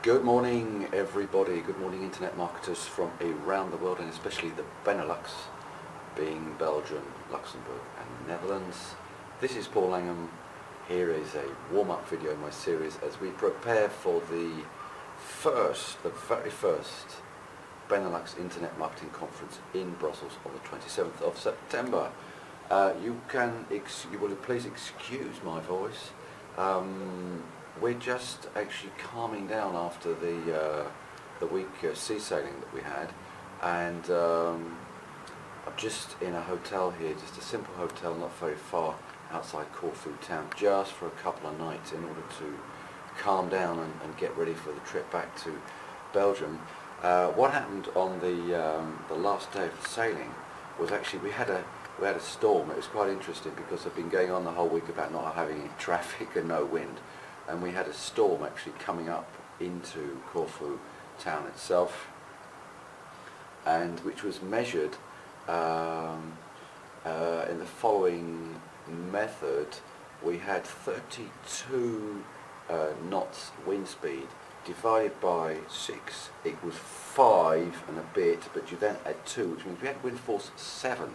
Good morning everybody, good morning internet marketers from around the world and especially the Benelux, being Belgium, Luxembourg and Netherlands. This is Paul Langham. Here is a warm-up video in my series as we prepare for the very first Benelux Internet Marketing Conference in Brussels on the 27th of September. You will please excuse my voice. We're just actually calming down after the week sea sailing that we had, and I'm just in a hotel here, just a simple hotel not very far outside Corfu town, just for a couple of nights in order to calm down and get ready for the trip back to Belgium. What happened on the last day of the sailing was actually we had a storm. It was quite interesting because I've been going on the whole week about not having any traffic and no wind, and we had a storm actually coming up into Corfu town itself, and which was measured in the following method. We had 32 knots wind speed divided by 6 equals 5 and a bit, but you then add 2, which means we had wind force 7.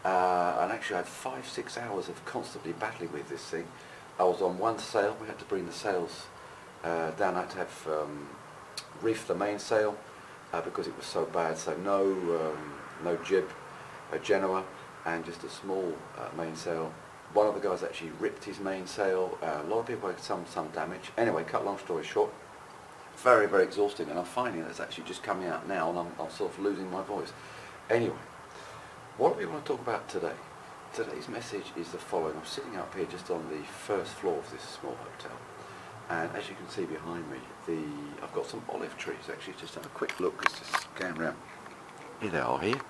And actually I had 5-6 hours of constantly battling with this thing. I was on one sail. We had to bring the sails down. I had to have reef the mainsail because it was so bad. So no jib, a Genoa, and just a small mainsail. One of the guys actually ripped his mainsail. A lot of people had some damage. Anyway, cut long story short, very, very exhausting, and I'm finding that it's actually just coming out now, and I'm sort of losing my voice. Anyway, what do we want to talk about today? Today's message is the following. I'm sitting up here just on the first floor of this small hotel, and as you can see behind me, I've got some olive trees. Actually, just have a quick look. Let's just scan around. Here they are. Here,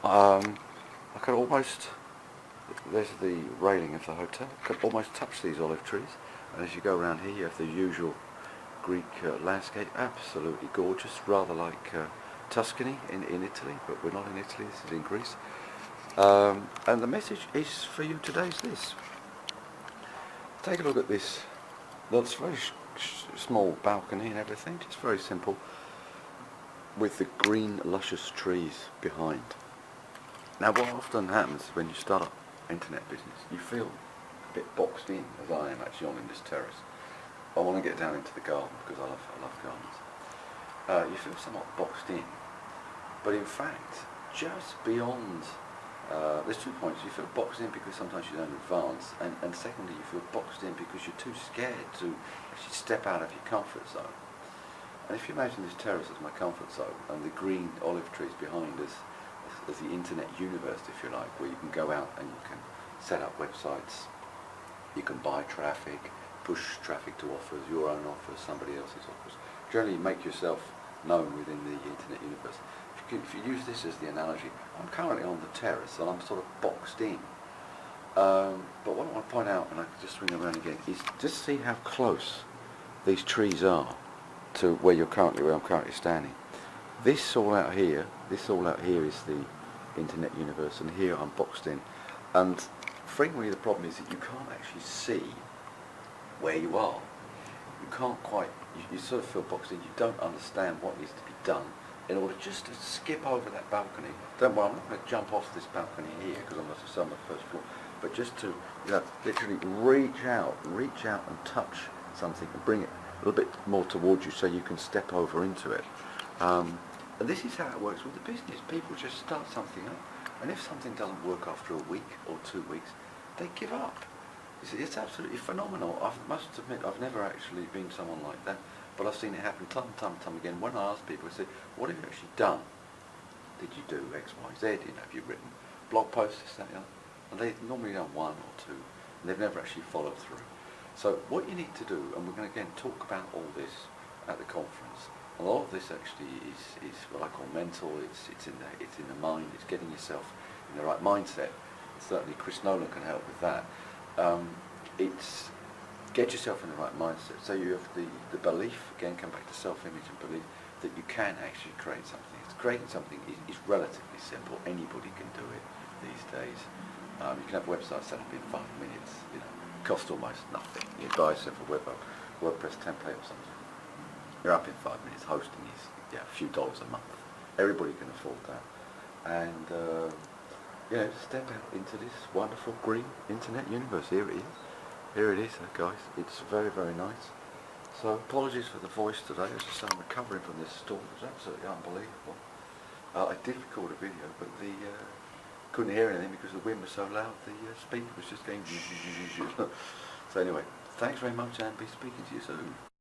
I could almost. There's the railing of the hotel. I could almost touch these olive trees, and as you go around here, you have the usual Greek landscape. Absolutely gorgeous, rather like Tuscany in Italy, but we're not in Italy. This is in Greece. And the message is for you today is this. Take a look at this. That's very small balcony and everything, just very simple, with the green luscious trees behind. Now what often happens when you start up internet business, you feel a bit boxed in, as I am actually on in this terrace. I want to get down into the garden because I love gardens. You feel somewhat boxed in, but in fact just beyond there's 2 points. You feel boxed in because sometimes you don't advance, and secondly you feel boxed in because you're too scared to actually step out of your comfort zone. And if you imagine this terrace as my comfort zone and the green olive trees behind us as the internet universe, if you like, where you can go out and you can set up websites, you can buy traffic, push traffic to offers, your own offers, somebody else's offers, generally make yourself known within the internet universe. If you use this as the analogy, I'm currently on the terrace and I'm sort of boxed in. But what I want to point out, and I can just swing around again, is just see how close these trees are to where I'm currently standing. This all out here is the internet universe, and here I'm boxed in. And frequently the problem is that you can't actually see where you are. You can't quite, you sort of feel boxed in, you don't understand what needs to be done in order just to skip over that balcony. Don't worry, I'm not going to jump off this balcony here because I'm on the first floor, but just to literally reach out and touch something and bring it a little bit more towards you so you can step over into it. And this is how it works with the business. People just start something up, and if something doesn't work after a week or 2 weeks, they give up. It's absolutely phenomenal. I must admit, I've never actually been someone like that, but I've seen it happen time and time again. When I ask people, I say, what have you actually done? Did you do X, Y, Z? Have you written blog posts, this, that, the other? And they've normally done 1 or 2, and they've never actually followed through. So what you need to do, and we're going to again talk about all this at the conference. A lot of this actually is what I call mental. It's in the mind. It's getting yourself in the right mindset. Certainly Chris Nolan can help with that. It's get yourself in the right mindset. So you have the belief, again, come back to self-image and belief, that you can actually create something. Creating something is relatively simple. Anybody can do it these days. You can have websites set up in 5 minutes. Cost almost nothing. You buy yourself a WordPress template or something. You're up in 5 minutes. Hosting is a few dollars a month. Everybody can afford that. And step out into this wonderful green internet universe. Here it is. Here it is, guys. It's very, very nice. So apologies for the voice today. As I say, I'm recovering from this storm. It was absolutely unbelievable. I did record a video, but couldn't hear anything because the wind was so loud. The speaker was just going. So anyway, thanks very much, and be speaking to you soon.